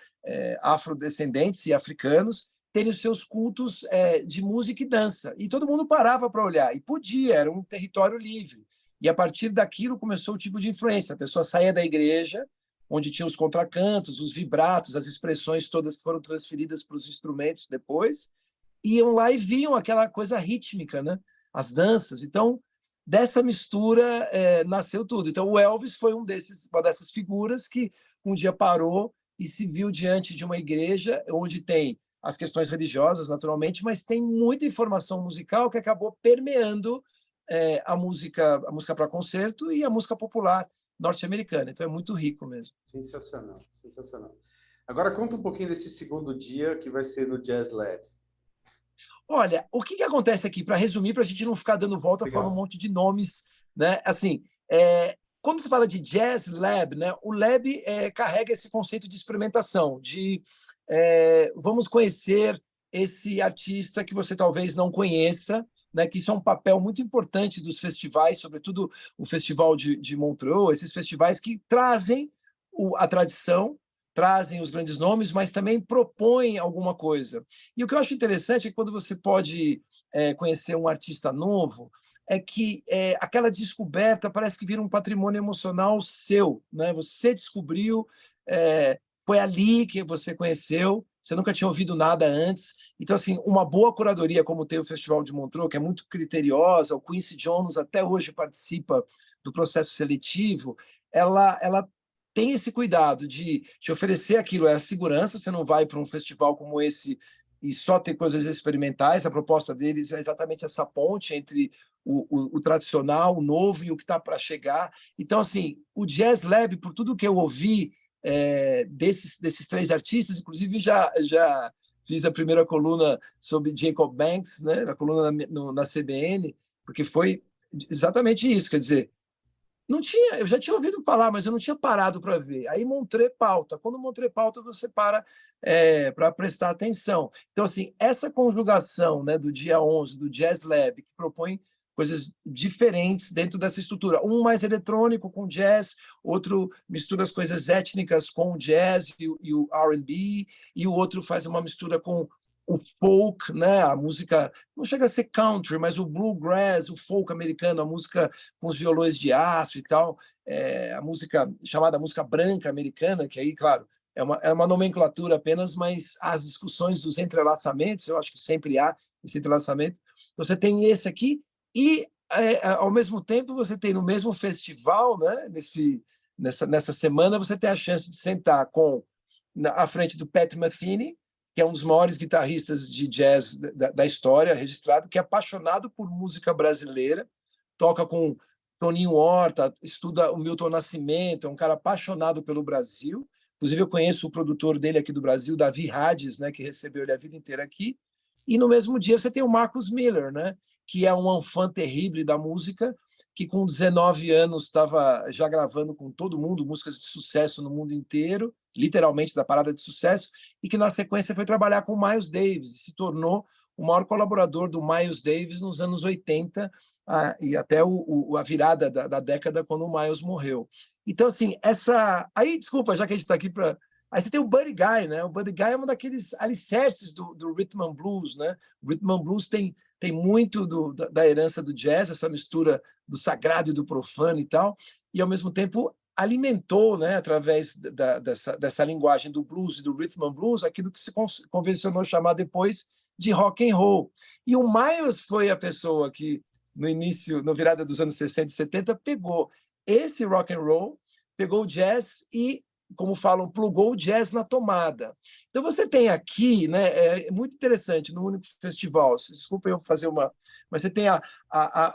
afrodescendentes e africanos, terem os seus cultos de música e dança. E todo mundo parava para olhar, e podia, era um território livre. E a partir daquilo começou o tipo de influência. A pessoa saía da igreja, onde tinha os contracantos, os vibratos, as expressões todas que foram transferidas para os instrumentos depois, iam lá e viam aquela coisa rítmica, né? As danças. Então, dessa mistura nasceu tudo. Então, o Elvis foi uma dessas figuras que um dia parou e se viu diante de uma igreja onde tem as questões religiosas, naturalmente, mas tem muita informação musical que acabou permeando a música para concerto e a música popular norte-americana. Então, é muito rico mesmo. Sensacional, sensacional. Agora, conta um pouquinho desse segundo dia que vai ser no Jazz Lab. Olha, o que acontece aqui, para resumir, para a gente não ficar dando volta Legal. falando um monte de nomes, né? Assim, quando se fala de Jazz Lab, né, o Lab carrega esse conceito de experimentação, de vamos conhecer esse artista que você talvez não conheça, né, que isso é um papel muito importante dos festivais, sobretudo o Festival de Montreux, esses festivais que trazem a tradição, trazem os grandes nomes, mas também propõem alguma coisa. E o que eu acho interessante é que quando você pode conhecer um artista novo, é que aquela descoberta parece que vira um patrimônio emocional seu, né? Você descobriu, foi ali que você conheceu, você nunca tinha ouvido nada antes. Então, assim, uma boa curadoria, como tem o Festival de Montreux, que é muito criteriosa, o Quincy Jones até hoje participa do processo seletivo, ela tem esse cuidado de te oferecer aquilo, a segurança, você não vai para um festival como esse e só ter coisas experimentais, a proposta deles é exatamente essa ponte entre o tradicional, o novo e o que está para chegar. Então, assim, o Jazz Lab, por tudo que eu ouvi desses três artistas, inclusive já fiz a primeira coluna sobre Jacob Banks, né, a coluna na CBN, porque foi exatamente isso, quer dizer, eu já tinha ouvido falar, mas eu não tinha parado para ver. Aí Montreux pauta. Quando Montreux pauta, você para para prestar atenção. Então, assim, essa conjugação, né, do dia 11, do Jazz Lab, que propõe coisas diferentes dentro dessa estrutura. Um mais eletrônico com jazz, outro mistura as coisas étnicas com o jazz e o R&B, e o outro faz uma mistura com o folk, né? A música não chega a ser country, mas o bluegrass, o folk americano, a música com os violões de aço e tal, a música chamada música branca americana, que aí, claro, é uma nomenclatura apenas, mas as discussões dos entrelaçamentos, eu acho que sempre há esse entrelaçamento. Então, você tem esse aqui e, ao mesmo tempo, você tem no mesmo festival, né? Nessa semana, você tem a chance de sentar à frente do Pat Metheny, que é um dos maiores guitarristas de jazz da história, registrado, que é apaixonado por música brasileira, toca com Toninho Horta, estuda o Milton Nascimento, é um cara apaixonado pelo Brasil. Inclusive, eu conheço o produtor dele aqui do Brasil, Davi Hades, né, que recebeu ele a vida inteira aqui. E no mesmo dia você tem o Marcus Miller, né, que é um enfant terrível da música, que com 19 anos estava já gravando com todo mundo músicas de sucesso no mundo inteiro, literalmente da parada de sucesso, e que na sequência foi trabalhar com Miles Davis e se tornou o maior colaborador do Miles Davis nos anos 80 e até a virada da década quando o Miles morreu. Então, assim, aí, desculpa, já que a gente está aqui para... Aí você tem o Buddy Guy, né? O Buddy Guy é um daqueles alicerces do Rhythm and Blues, né? O Rhythm and Blues tem muito da herança do jazz, essa mistura do sagrado e do profano e tal, e ao mesmo tempo alimentou, né, através dessa linguagem do blues e do rhythm and blues, aquilo que se convencionou chamar depois de rock and roll. E o Miles foi a pessoa que, no virada dos anos 60 e 70, pegou esse rock and roll, pegou o jazz e, como falam, plugou o jazz na tomada. Então você tem aqui, né, é muito interessante, no único festival, desculpa eu fazer uma... Mas você tem a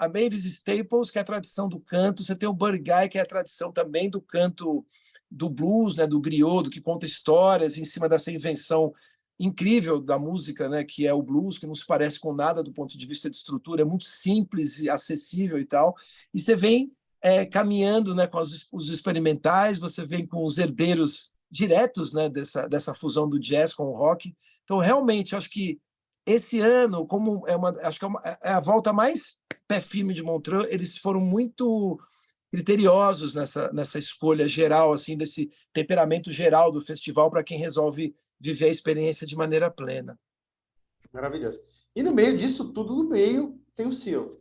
Mavis Staples, que é a tradição do canto, você tem o Buddy Guy, que é a tradição também do canto do blues, né, do griot, que conta histórias em cima dessa invenção incrível da música, né, que é o blues, que não se parece com nada do ponto de vista de estrutura, é muito simples e acessível e tal. E você vem caminhando, né, com os experimentais, você vem com os herdeiros diretos, né, dessa fusão do jazz com o rock. Então, realmente, acho que esse ano, como acho que é a volta mais pé firme de Montreux, eles foram muito criteriosos nessa escolha geral, assim, desse temperamento geral do festival para quem resolve viver a experiência de maneira plena. Maravilhoso. E no meio disso tudo, no meio, tem o Seal.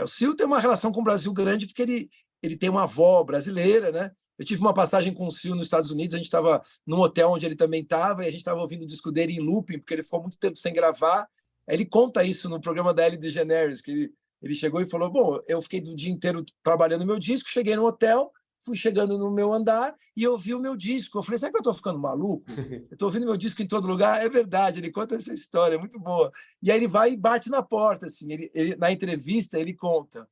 O Sil tem uma relação com o Brasil grande porque ele tem uma avó brasileira, né? Eu tive uma passagem com o Sil nos Estados Unidos, a gente estava num hotel onde ele também estava e a gente estava ouvindo o disco dele em looping, porque ele ficou muito tempo sem gravar. Aí ele conta isso no programa da Ellen DeGeneres, que ele chegou e falou, bom, eu fiquei o dia inteiro trabalhando no meu disco, cheguei no hotel, fui chegando no meu andar e ouvi o meu disco. Eu falei, será que eu estou ficando maluco? Eu estou ouvindo meu disco em todo lugar? É verdade, ele conta essa história, é muito boa. E aí ele vai e bate na porta, assim, na entrevista ele conta,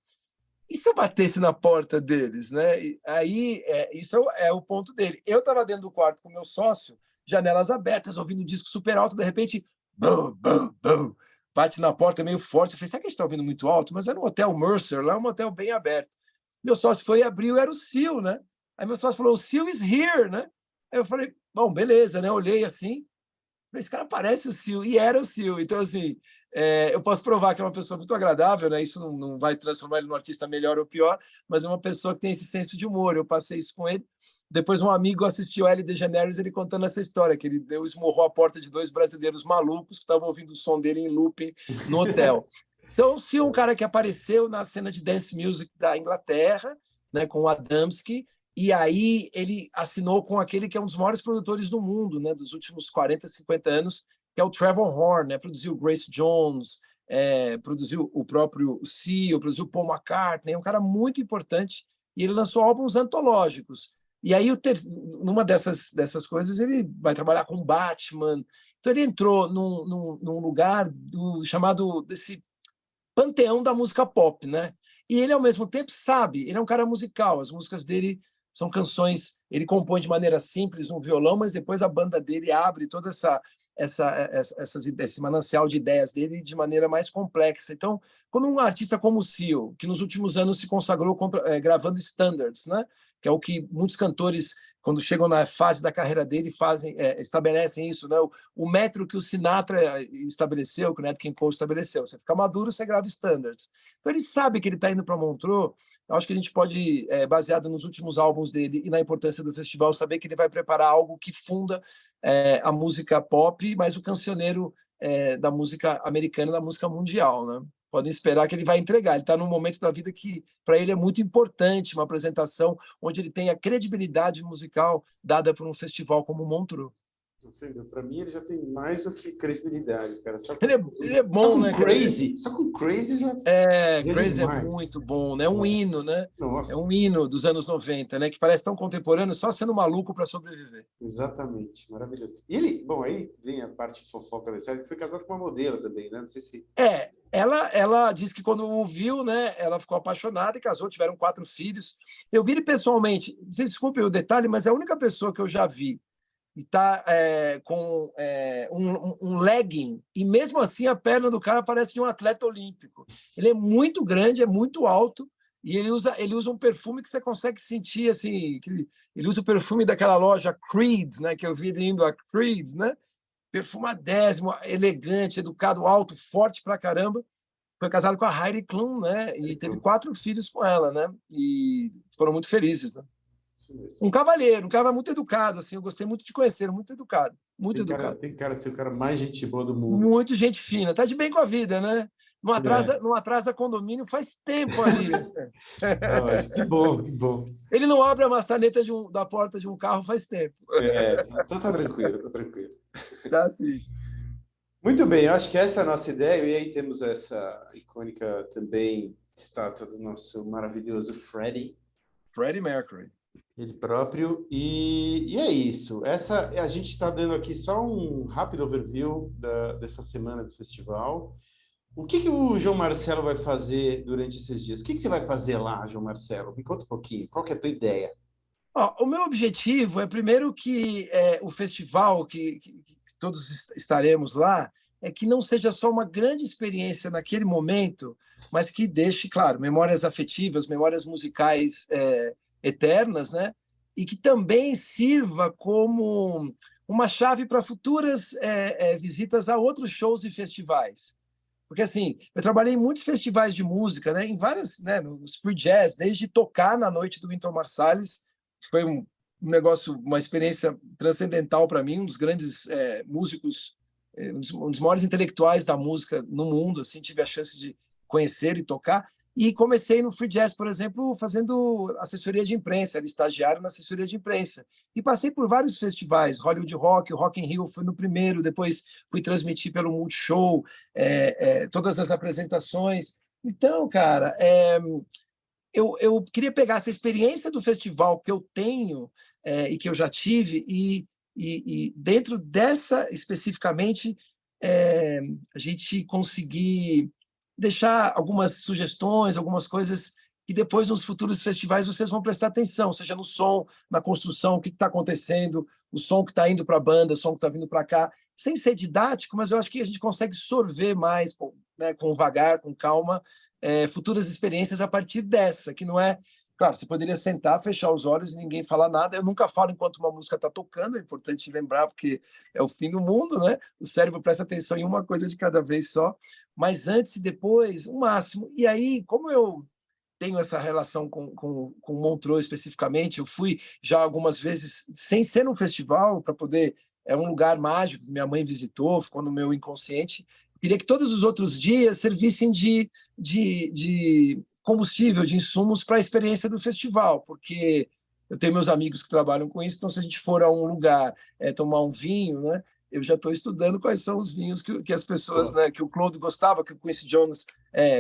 e se eu batesse na porta deles, né? E aí, isso é o ponto dele. Eu estava dentro do quarto com meu sócio, janelas abertas, ouvindo um disco super alto, de repente, bum, bum, bum, bate na porta meio forte. Eu falei, será que a gente está ouvindo muito alto? Mas era um hotel Mercer, lá um hotel bem aberto. Meu sócio foi e abriu, era o Seal, né? Aí meu sócio falou, o Seal is here, né? Aí eu falei, bom, beleza, né? Olhei assim, esse cara parece o Sil, e era o Sil. Então, assim, eu posso provar que é uma pessoa muito agradável, né? Isso não vai transformar ele num artista melhor ou pior, mas é uma pessoa que tem esse senso de humor. Eu passei isso com ele. Depois, um amigo assistiu a Ellen DeGeneres, ele contando essa história, que ele esmurrou a porta de dois brasileiros malucos que estavam ouvindo o som dele em looping no hotel. Então, o Sil é um cara que apareceu na cena de dance music da Inglaterra, né, com o Adamski, e aí ele assinou com aquele que é um dos maiores produtores do mundo, né, dos últimos 40, 50 anos, que é o Trevor Horn, né? Produziu Grace Jones, produziu o próprio Seal, produziu Paul McCartney, é um cara muito importante, e ele lançou álbuns antológicos. E aí, numa dessas coisas, ele vai trabalhar com Batman. Então, ele entrou num lugar chamado desse panteão da música pop, né? E ele, ao mesmo tempo, sabe, ele é um cara musical, as músicas dele são canções, ele compõe de maneira simples um violão, mas depois a banda dele abre toda esse manancial de ideias dele de maneira mais complexa. Então, quando um artista como o Seal, que nos últimos anos se consagrou gravando standards, né? Que é o que muitos cantores, quando chegam na fase da carreira dele, estabelecem isso, né? O metro que o Sinatra estabeleceu, que o Nat King Cole estabeleceu. Você fica maduro, você grava standards. Então, ele sabe que ele está indo para Montreux. Eu acho que a gente pode, baseado nos últimos álbuns dele e na importância do festival, saber que ele vai preparar algo que funda a música pop, mas o cancioneiro da música americana, da música mundial, né? Podem esperar que ele vai entregar. Ele está num momento da vida que, para ele, é muito importante uma apresentação onde ele tem a credibilidade musical dada por um festival como o Montreux. Para mim, ele já tem mais do que credibilidade, cara. Ele é bom, né? Crazy. Só com Crazy já. Crazy é muito bom, né? É um hino, né? Nossa. É um hino dos anos 90, né? Que parece tão contemporâneo, só sendo maluco para sobreviver. Exatamente, maravilhoso. E ele, bom, aí vem a parte fofoca da série, ele foi casado com uma modelo também, né? Não sei se. Ela disse que quando o viu, né, ela ficou apaixonada e casou, tiveram 4 filhos. Eu vi ele pessoalmente, vocês desculpem o detalhe, mas é a única pessoa que eu já vi e está com um legging, e mesmo assim a perna do cara parece de um atleta olímpico. Ele é muito grande, é muito alto, e ele usa um perfume que você consegue sentir, assim, ele usa o perfume daquela loja Creed, né, que eu vi ele indo a Creed, né? Perfumadésimo, elegante, educado, alto, forte pra caramba. Foi casado com a Heidi Klum, né? E teve 4 filhos com ela, né? E foram muito felizes, né? Um cavalheiro, um cara muito educado, assim. Eu gostei muito de conhecer, muito educado, muito educado. Tem cara de ser o cara mais gente boa do mundo. Muito gente fina, tá de bem com a vida, né? Não atrasa condomínio faz tempo ali. Que bom, que bom. Ele não abre a maçaneta da porta de um carro faz tempo. Então tá tranquilo, tá tranquilo. Tá sim. Muito bem, eu acho que essa é a nossa ideia, e aí temos essa icônica também estátua do nosso maravilhoso Freddie Mercury. Ele próprio, e é isso. A gente está dando aqui só um rápido overview dessa semana do festival. O que o João Marcelo vai fazer durante esses dias? O que você vai fazer lá, João Marcelo? Me conta um pouquinho. Qual que é a tua ideia? O meu objetivo é, primeiro, que o festival, que todos estaremos lá, que não seja só uma grande experiência naquele momento, mas que deixe, claro, memórias afetivas, memórias musicais eternas, né? E que também sirva como uma chave para futuras visitas a outros shows e festivais. Porque, assim, eu trabalhei em muitos festivais de música, né, em várias, né, nos free jazz, desde tocar na noite do Wynton Marsalis, que foi um negócio, uma experiência transcendental para mim, um dos grandes músicos, um dos maiores intelectuais da música no mundo, assim, tive a chance de conhecer e tocar. E comecei no free jazz, por exemplo, fazendo assessoria de imprensa, era estagiário na assessoria de imprensa. E passei por vários festivais, Hollywood Rock, o Rock in Rio foi no primeiro, depois fui transmitir pelo Multishow, todas as apresentações. Então, cara, eu queria pegar essa experiência do festival que eu tenho e que eu já tive e dentro dessa especificamente a gente conseguir deixar algumas sugestões, algumas coisas que depois nos futuros festivais vocês vão prestar atenção, seja no som, na construção, o que está acontecendo, o som que está indo para a banda, o som que está vindo para cá, sem ser didático, mas eu acho que a gente consegue sorver mais, né, com vagar, com calma, futuras experiências a partir dessa, que não é... Claro, você poderia sentar, fechar os olhos e ninguém falar nada. Eu nunca falo enquanto uma música está tocando, é importante lembrar, porque é o fim do mundo, né? O cérebro presta atenção em uma coisa de cada vez só, mas antes e depois, o máximo. E aí, como eu tenho essa relação com Montreux especificamente, eu fui já algumas vezes, sem ser no festival, para poder... É um lugar mágico, minha mãe visitou, ficou no meu inconsciente. Queria que todos os outros dias servissem de combustível, de insumos para a experiência do festival, porque eu tenho meus amigos que trabalham com isso, então se a gente for a um lugar tomar um vinho, né, eu já estou estudando quais são os vinhos que as pessoas, né, que o Claude gostava, que o Quincy Jones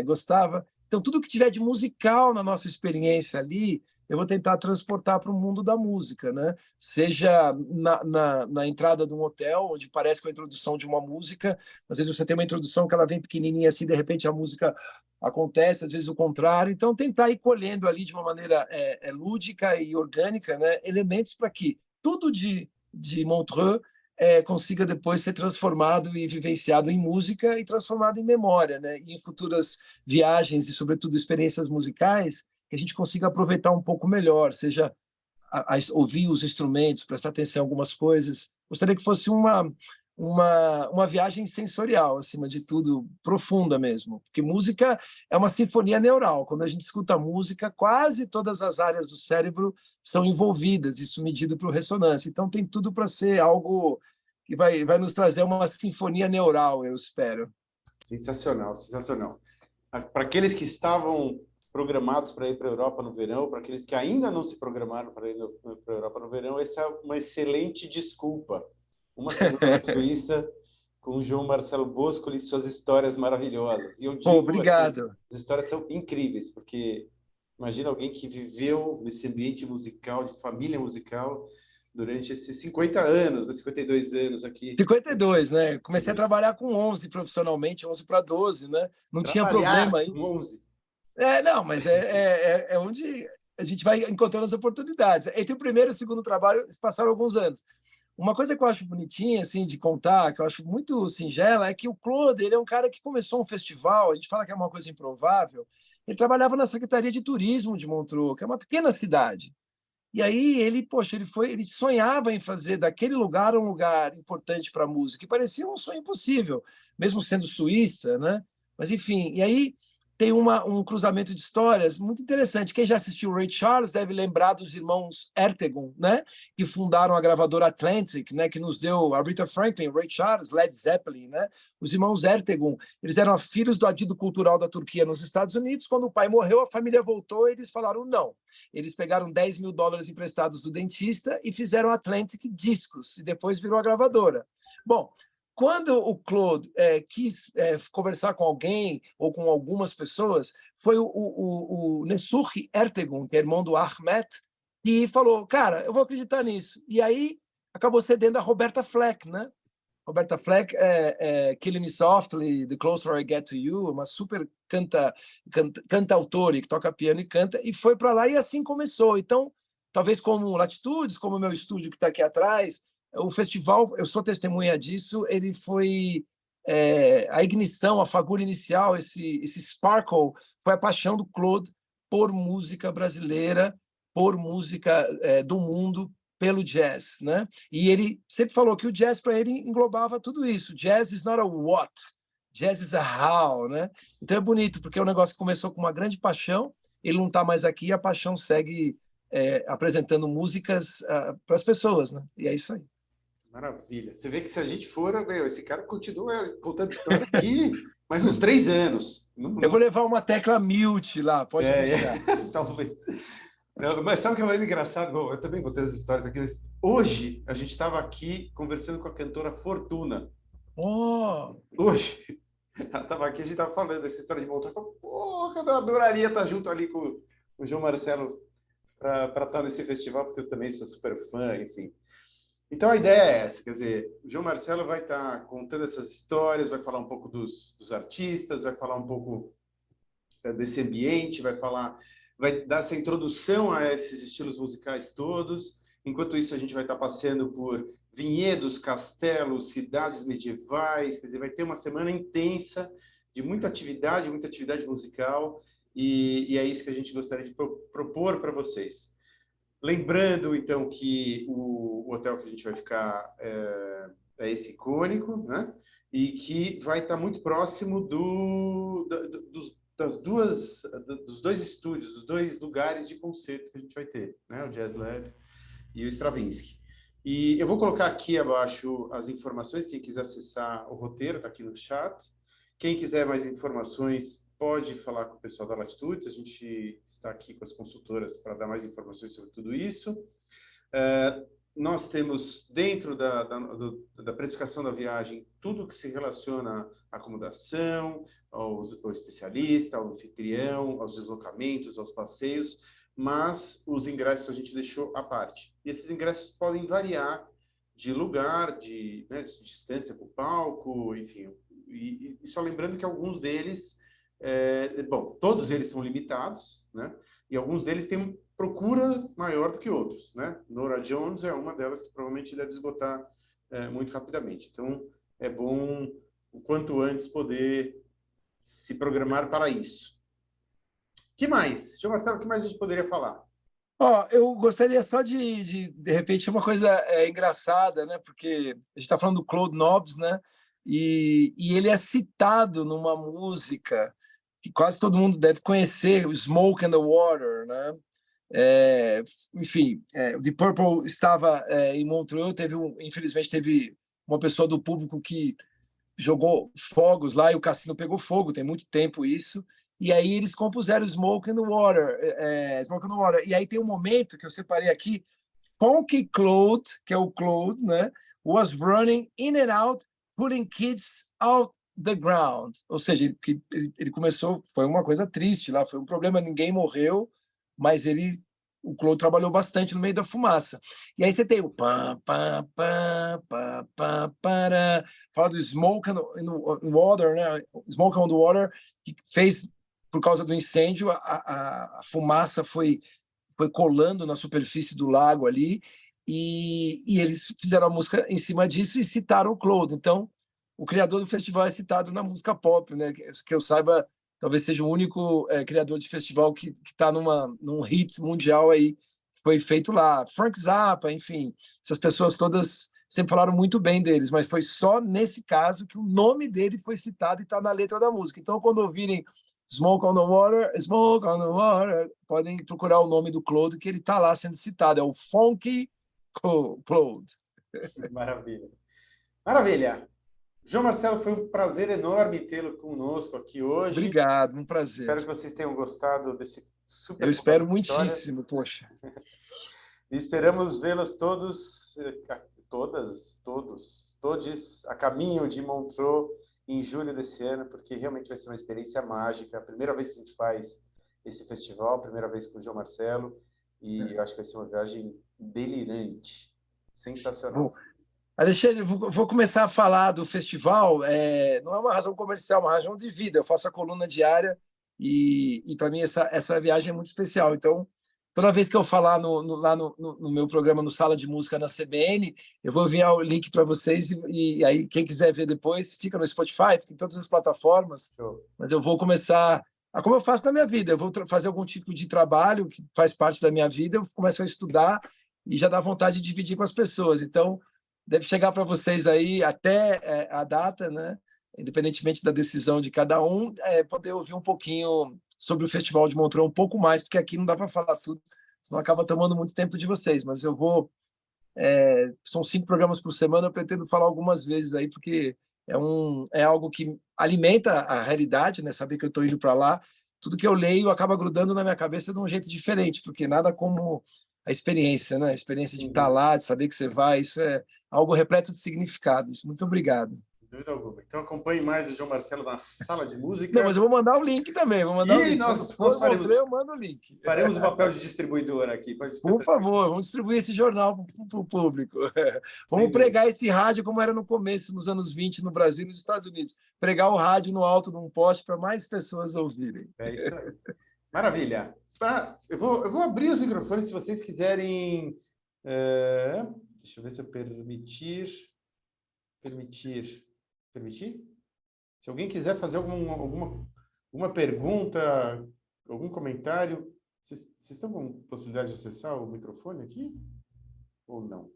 gostava. Então, tudo que tiver de musical na nossa experiência ali, eu vou tentar transportar para o mundo da música, né? Seja na entrada de um hotel, onde parece com a introdução de uma música, às vezes você tem uma introdução que ela vem pequenininha assim, de repente a música acontece, às vezes o contrário. Então, tentar ir colhendo ali de uma maneira lúdica e orgânica, né, elementos para que tudo de Montreux consiga depois ser transformado e vivenciado em música e transformado em memória, né, e em futuras viagens e, sobretudo, experiências musicais, que a gente consiga aproveitar um pouco melhor, seja ouvir os instrumentos, prestar atenção em algumas coisas. Gostaria que fosse uma viagem sensorial, acima de tudo, profunda mesmo. Porque música é uma sinfonia neural. Quando a gente escuta música, quase todas as áreas do cérebro são envolvidas, isso medido por ressonância. Então, tem tudo para ser algo que vai nos trazer uma sinfonia neural, eu espero. Sensacional, sensacional. Para aqueles que estavam programados para ir para a Europa no verão, para aqueles que ainda não se programaram para ir para a Europa no verão, essa é uma excelente desculpa. Uma semana na Suíça com o João Marcelo Boscoli e suas histórias maravilhosas. E eu digo, Obrigado. as histórias são incríveis, porque imagina alguém que viveu nesse ambiente musical, de família musical, durante esses 50 anos, 52 anos aqui. 52, né? Comecei a trabalhar com 11 profissionalmente, 11 para 12, né? Não tinha Trabalhar problema aí. com 11. Não, mas é onde a gente vai encontrando as oportunidades. Entre o primeiro e o segundo trabalho, passaram alguns anos. Uma coisa que eu acho bonitinha, assim, de contar, que eu acho muito singela, é que o Claude, ele é um cara que começou um festival, a gente fala que é uma coisa improvável, ele trabalhava na Secretaria de Turismo de Montreux, que é uma pequena cidade. E aí ele, poxa, ele sonhava em fazer daquele lugar um lugar importante para a música, e parecia um sonho impossível, mesmo sendo Suíça, né? Mas enfim, e aí tem um cruzamento de histórias muito interessante. Quem já assistiu Ray Charles deve lembrar dos irmãos Ertegun, né? Que fundaram a gravadora Atlantic, né? Que nos deu a Rita Franklin, Ray Charles, Led Zeppelin, né? Os irmãos Ertegun, eles eram filhos do adido cultural da Turquia nos Estados Unidos. Quando o pai morreu, a família voltou e eles falaram não. Eles pegaram $10.000 emprestados do dentista e fizeram Atlantic Discos, e depois virou a gravadora. Bom, quando o Claude quis conversar com alguém ou com algumas pessoas, foi o Nesuhi Ertegun, que é irmão do Ahmet, que falou, cara, eu vou acreditar nisso. E aí acabou cedendo a Roberta Fleck, né? Roberta Fleck, Killing Me Softly, The Closer I Get to You, uma super cantautora que toca piano e canta, e foi para lá e assim começou. Então, talvez como Latitudes, como o meu estúdio que está aqui atrás, o festival, eu sou testemunha disso, ele foi a ignição, a fagulha inicial, esse sparkle, foi a paixão do Claude por música brasileira, por música do mundo, pelo jazz, né? E ele sempre falou que o jazz para ele englobava tudo isso. Jazz is not a what, jazz is a how, né? Então é bonito porque é um negócio que começou com uma grande paixão, ele não está mais aqui, a paixão segue apresentando músicas para as pessoas, né? E é isso aí. Maravilha. Você vê que se a gente for, meu, esse cara continua contando história aqui mais uns 3 anos. Eu vou levar uma tecla mute lá, pode deixar. Talvez. Não, mas sabe o que é mais engraçado? Bom, eu também vou ter as histórias aqui. Mas hoje, a gente estava aqui conversando com a cantora Fortuna. Oh! Hoje, ela estava aqui, a gente estava falando dessa história de volta. Eu falei, porra, eu adoraria estar junto ali com o João Marcelo para estar nesse festival, porque eu também sou super fã, enfim. Então, a ideia é essa, quer dizer, o João Marcelo vai estar contando essas histórias, vai falar um pouco dos artistas, vai falar um pouco desse ambiente, vai dar essa introdução a esses estilos musicais todos. Enquanto isso, a gente vai estar passeando por vinhedos, castelos, cidades medievais, quer dizer, vai ter uma semana intensa de muita atividade musical, e é isso que a gente gostaria de propor para vocês. Lembrando, então, que o hotel que a gente vai ficar é esse icônico, né? E que vai estar muito próximo dos dois estúdios, dos 2 lugares de concerto que a gente vai ter, né? O Jazz Lab e o Stravinsky. E eu vou colocar aqui abaixo as informações, quem quiser acessar o roteiro, está aqui no chat. Quem quiser mais informações, pode falar com o pessoal da Latitudes, a gente está aqui com as consultoras para dar mais informações sobre tudo isso. Nós temos, dentro da precificação da viagem, tudo que se relaciona à acomodação, ao especialista, ao anfitrião, aos deslocamentos, aos passeios, mas os ingressos a gente deixou à parte. E esses ingressos podem variar de lugar, de distância para o palco, enfim. E só lembrando que alguns deles, todos eles são limitados, né? E alguns deles têm procura maior do que outros, né? Norah Jones é uma delas que provavelmente deve esgotar muito rapidamente. Então, é bom o quanto antes poder se programar para isso. O que mais? Senhor Marcelo, o que mais a gente poderia falar? Eu gostaria só de repente, uma coisa engraçada, né? Porque a gente está falando do Claude Nobs, né? E ele é citado numa música que quase todo mundo deve conhecer, o Smoke and the Water, né? Enfim, o Deep Purple estava em Montreux, infelizmente teve uma pessoa do público que jogou fogos lá e o cassino pegou fogo, tem muito tempo isso. E aí eles compuseram Smoke and the Water, Smoke and the Water. E aí tem um momento que eu separei aqui, Funky Claude, que é o Claude, né? Was running in and out, putting kids out the ground. Ou seja, ele começou, foi uma coisa triste lá, foi um problema, ninguém morreu, mas o Claude trabalhou bastante no meio da fumaça. E aí você tem o pam, pam, pam, pam, pam, para, fala do Smoke on the Water, né? Smoke on the Water, que fez, por causa do incêndio, a fumaça foi colando na superfície do lago ali, e eles fizeram a música em cima disso e citaram o Claude. Então, o criador do festival é citado na música pop, né? Que eu saiba, talvez seja o único criador de festival que está num hit mundial aí, foi feito lá. Frank Zappa, enfim, essas pessoas todas sempre falaram muito bem deles, mas foi só nesse caso que o nome dele foi citado e está na letra da música. Então, quando ouvirem Smoke on the Water, podem procurar o nome do Claude, que ele está lá sendo citado, é o Funky Claude. Maravilha. Maravilha. João Marcelo, foi um prazer enorme tê-lo conosco aqui hoje. Obrigado, um prazer. Espero que vocês tenham gostado desse super. Eu espero muitíssimo, poxa. E esperamos vê-las todos a caminho de Montreux em julho desse ano, porque realmente vai ser uma experiência mágica. A primeira vez que a gente faz esse festival, a primeira vez com o João Marcelo, e eu acho que vai ser uma viagem delirante, sensacional. Bom, Alexandre, vou começar a falar do festival. Não é uma razão comercial, é uma razão de vida. Eu faço a coluna diária e para mim, essa viagem é muito especial. Então, toda vez que eu falar lá no meu programa, no Sala de Música na CBN, eu vou enviar o link para vocês e aí quem quiser ver depois, fica no Spotify, fica em todas as plataformas. Mas eu vou começar, como eu faço na minha vida, eu vou fazer algum tipo de trabalho que faz parte da minha vida, eu começo a estudar e já dá vontade de dividir com as pessoas. Então, deve chegar para vocês aí até a data, né? Independentemente da decisão de cada um, poder ouvir um pouquinho sobre o Festival de Montreux, um pouco mais, porque aqui não dá para falar tudo, senão acaba tomando muito tempo de vocês. Mas eu vou... são 5 programas por semana, eu pretendo falar algumas vezes aí, porque é algo que alimenta a realidade, né? Saber que eu estou indo para lá. Tudo que eu leio acaba grudando na minha cabeça de um jeito diferente, porque nada como a experiência, né? A experiência de estar lá, de saber que você vai, isso é algo repleto de significados. Muito obrigado. Dúvida alguma. Então acompanhe mais o João Marcelo na sala de música. Não, mas eu vou mandar o link também, vou mandar o E link. nós Quando eu mando o link. faremos o papel de distribuidor aqui. Por favor, vamos distribuir esse jornal para o público. Vamos Sem pregar esse rádio como era no começo, nos anos 20, no Brasil e nos Estados Unidos. Pregar o rádio no alto de um poste para mais pessoas ouvirem. É isso aí. Maravilha. Tá, eu vou abrir os microfones se vocês quiserem. Deixa eu ver se eu permitir. Permitir? Se alguém quiser fazer alguma pergunta, algum comentário, vocês estão com possibilidade de acessar o microfone aqui? Ou não?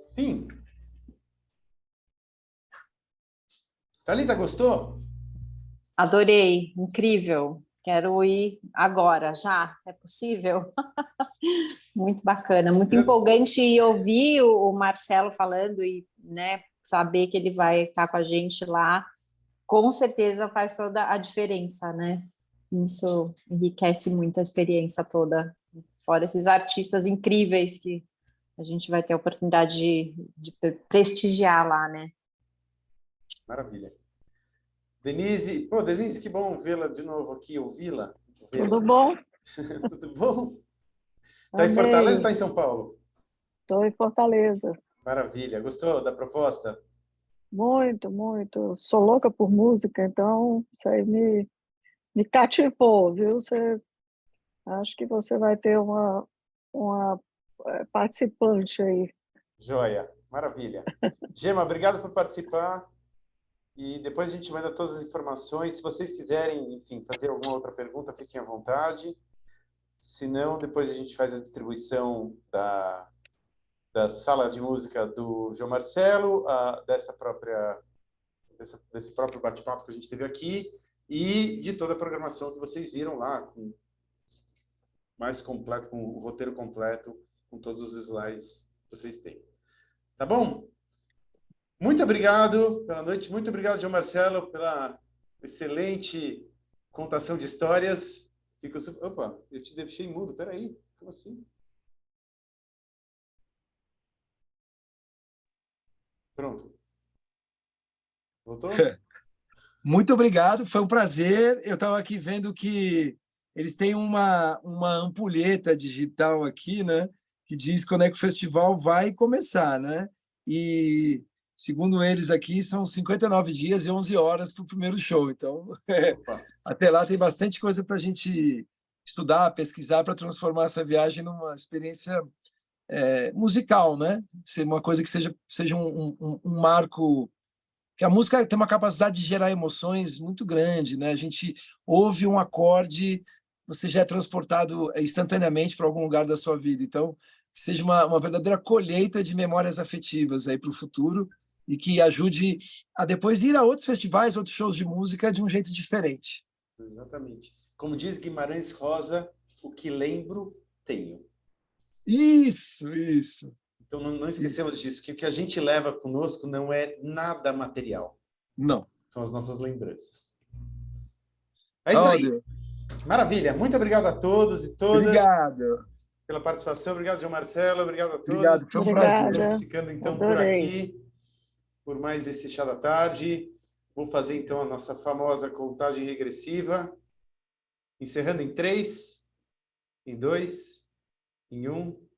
Sim. Thalita, gostou? Adorei, incrível. Quero ir agora, já. É possível? Muito bacana, muito empolgante ouvir o Marcelo falando e, né, saber que ele vai estar com a gente lá. Com certeza faz toda a diferença, né? Isso enriquece muito a experiência toda. Fora esses artistas incríveis que a gente vai ter a oportunidade de prestigiar lá, né? Maravilha. Denise, Denise, que bom vê-la de novo aqui, ouvi-la. Tudo bom? Tudo bom? Está em Fortaleza ou está em São Paulo? Estou em Fortaleza. Maravilha. Gostou da proposta? Muito, muito. Sou louca por música, então isso aí me cativou, viu? Acho que você vai ter uma participante aí. Joia. Maravilha. Gema, obrigado por participar. E depois a gente manda todas as informações. Se vocês quiserem, enfim, fazer alguma outra pergunta, fiquem à vontade. Se não, depois a gente faz a distribuição da sala de música do João Marcelo, desse próprio bate-papo que a gente teve aqui e de toda a programação que vocês viram lá, mais completo, com o roteiro completo, com todos os slides que vocês têm. Tá bom? Muito obrigado pela noite, muito obrigado, João Marcelo, pela excelente contação de histórias. Opa, eu te deixei mudo, peraí, como assim? Pronto. Voltou? Muito obrigado, foi um prazer. Eu estava aqui vendo que eles têm uma ampulheta digital aqui, né? Que diz quando é que o festival vai começar, né? E, segundo eles aqui, são 59 dias e 11 horas para o primeiro show. Então, até lá tem bastante coisa para a gente estudar, pesquisar, para transformar essa viagem numa experiência musical, né? Ser uma coisa que seja um marco, que a música tem uma capacidade de gerar emoções muito grande, né? A gente ouve um acorde, você já é transportado instantaneamente para algum lugar da sua vida. Então, que seja uma verdadeira colheita de memórias afetivas aí para o futuro e que ajude a depois ir a outros festivais, outros shows de música de um jeito diferente. Exatamente. Como diz Guimarães Rosa, o que lembro, tenho. Isso. Então, não esquecemos disso, que o que a gente leva conosco não é nada material. Não. São as nossas lembranças. É isso aí. Deus. Maravilha. Muito obrigado a todos e todas. Obrigado. Pela participação. Obrigado, João Marcelo. Obrigado a todos. Obrigado, foi um prazer. Estamos ficando, então, por aqui, por mais esse Chá da Tarde. Vou fazer, então, a nossa famosa contagem regressiva. Encerrando em 3, em 2, em 1...